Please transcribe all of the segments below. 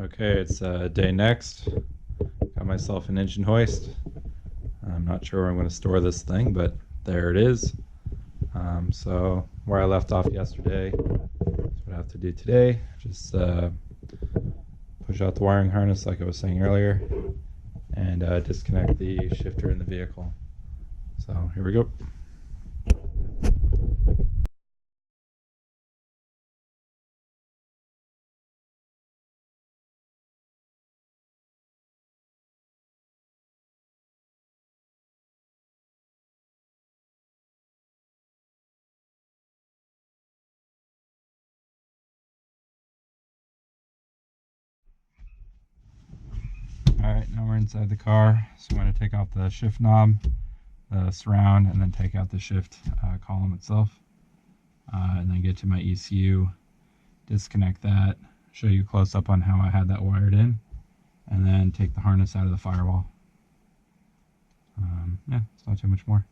Okay, it's day next. Got myself an engine hoist. I'm not sure where I'm going to store this thing, but there it is. So where I left off yesterday, that's what I have to do today. Just push out the wiring harness like I was saying earlier, and disconnect the shifter in the vehicle. So here we go. Alright, now we're inside the car, so I'm going to take off the shift knob, the surround, and then take out the shift column itself. And then get to my ECU, disconnect that, show you close up on how I had that wired in, and then take the harness out of the firewall. Yeah, it's not too much more.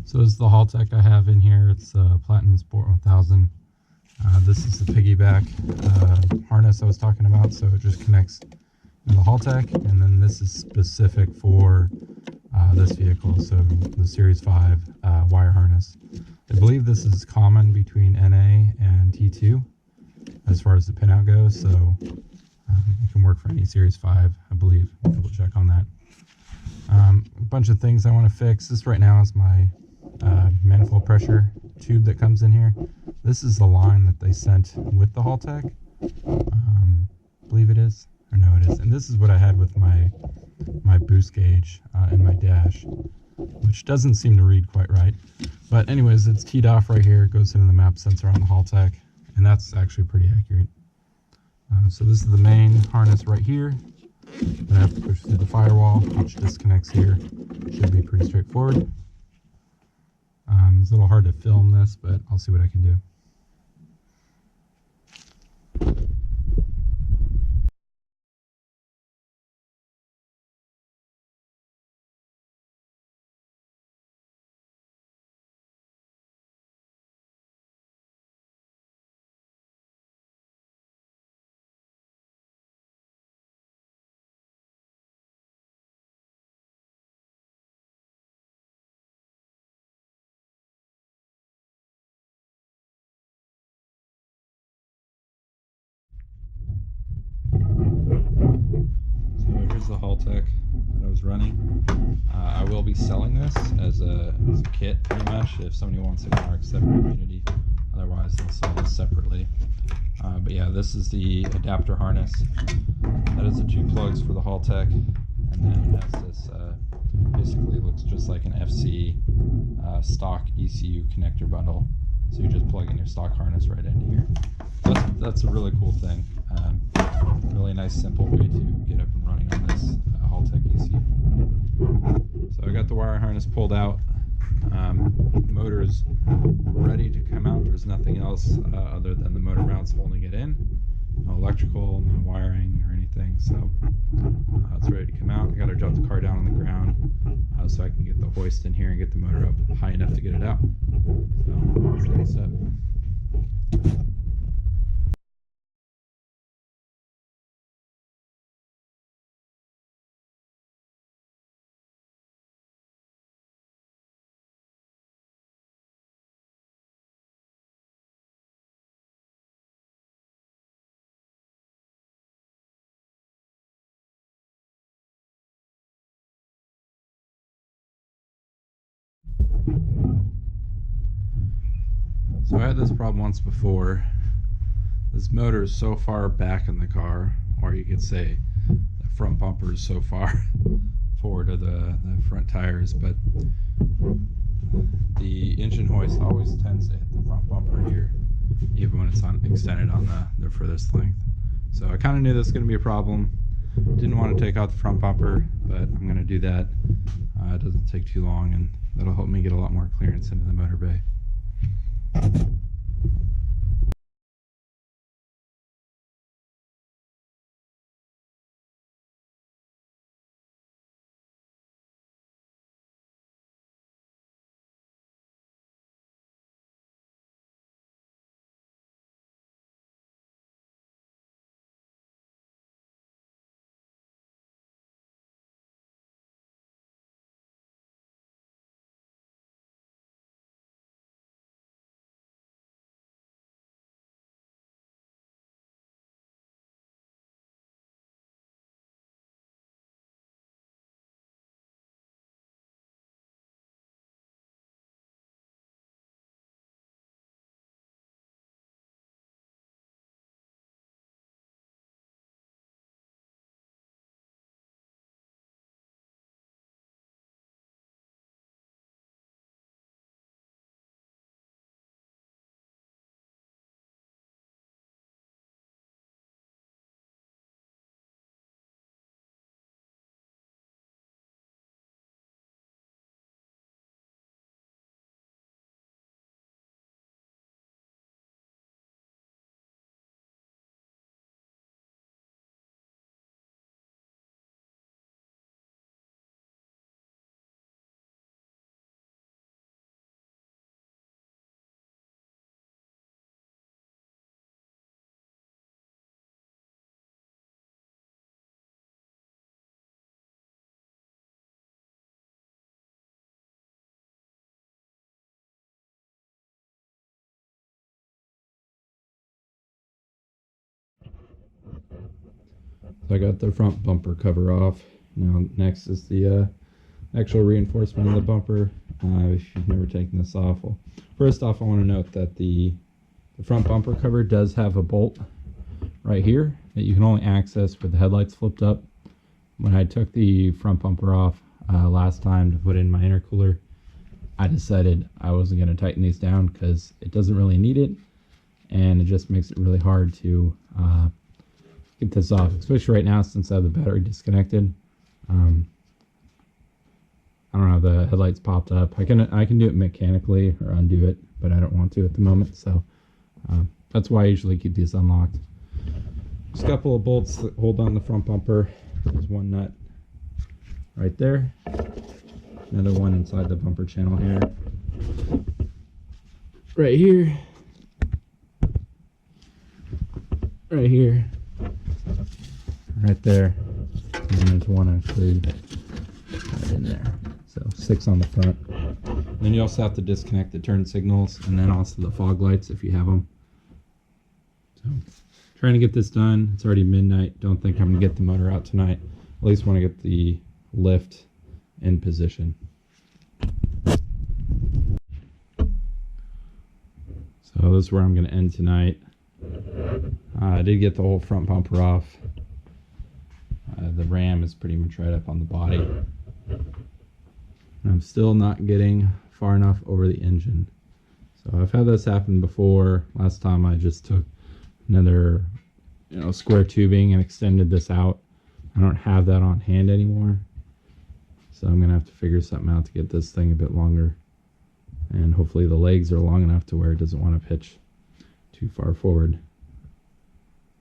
So this is the Haltech I have in here. It's Platinum Sport 1000. This is the piggyback harness I was talking about, so it just connects in the Haltech, and then this is specific for this vehicle, so the Series 5 wire harness. I believe this is common between NA and T2 as far as the pinout goes, so it can work for any Series 5, I believe. Double check on that. A bunch of things I want to fix. This right now is my manifold pressure tube that comes in here. This is the line that they sent with the Haltech. I believe it is, or no it is. And this is what I had with my boost gauge in my dash, which doesn't seem to read quite right. But anyways, it's teed off right here. It goes into the map sensor on the Haltech, and that's actually pretty accurate. So this is the main harness right here. Then I have to push through the firewall, which disconnects here. Should be pretty straightforward. It's a little hard to film this, but I'll see what I can do. So here's the Haltech that I was running. I will be selling this as a kit, pretty much, if somebody wants an RX-7 community. Otherwise, they'll sell this separately. But yeah, this is the adapter harness. That is the two plugs for the Haltech, and then it has this, basically looks just like an FC stock ECU connector bundle. So you just plug in your stock harness right into here. That's a really cool thing. Really nice, simple way to get up and running on this Haltech ECU. So I got the wire harness pulled out. Motor is ready to come out. There's nothing else other than the motor mounts holding it in. No electrical, no wiring or anything. So it's ready to come out. I got to drop the car down on the ground so I can get the hoist in here and get the motor up high enough to get it out. So here's the next step. So I had this problem once before. This motor is so far back in the car, or you could say the front bumper is so far forward of the front tires, but the engine hoist always tends to hit the front bumper here, even when it's extended on the furthest length. So I kind of knew this was going to be a problem. Didn't want to take out the front bumper, but I'm going to do that. It doesn't take too long, and that'll help me get a lot more clearance into the motor bay. So I got the front bumper cover off. Now next is the actual reinforcement of the bumper. If you've never taken this off, well, first off I want to note that the front bumper cover does have a bolt right here that you can only access with the headlights flipped up. When I took the front bumper off last time to put in my intercooler, I decided I wasn't going to tighten these down because it doesn't really need it, and it just makes it really hard to get this off, especially right now since I have the battery disconnected. I don't know, the headlights popped up. I can do it mechanically or undo it, but I don't want to at the moment, so that's why I usually keep these unlocked. Just a couple of bolts that hold on the front bumper. There's one nut right there, another one inside the bumper channel here, right here, right here, right there, and there's one actually right in there. So 6 on the front. And then you also have to disconnect the turn signals and then also the fog lights if you have them. So trying to get this done. It's already midnight. Don't think I'm gonna get the motor out tonight. At least want to get the lift in position. So this is where I'm gonna end tonight. I did get the whole front bumper off. The ram is pretty much right up on the body. I'm still not getting far enough over the engine. So I've had this happen before. Last time I just took another square tubing and extended this out. I don't have that on hand anymore. So I'm gonna have to figure something out to get this thing a bit longer. And hopefully the legs are long enough to where it doesn't want to pitch too far forward.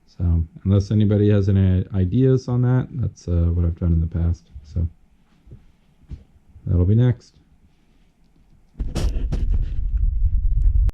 So unless anybody has any ideas on that, that's what I've done in the past. So that'll be next.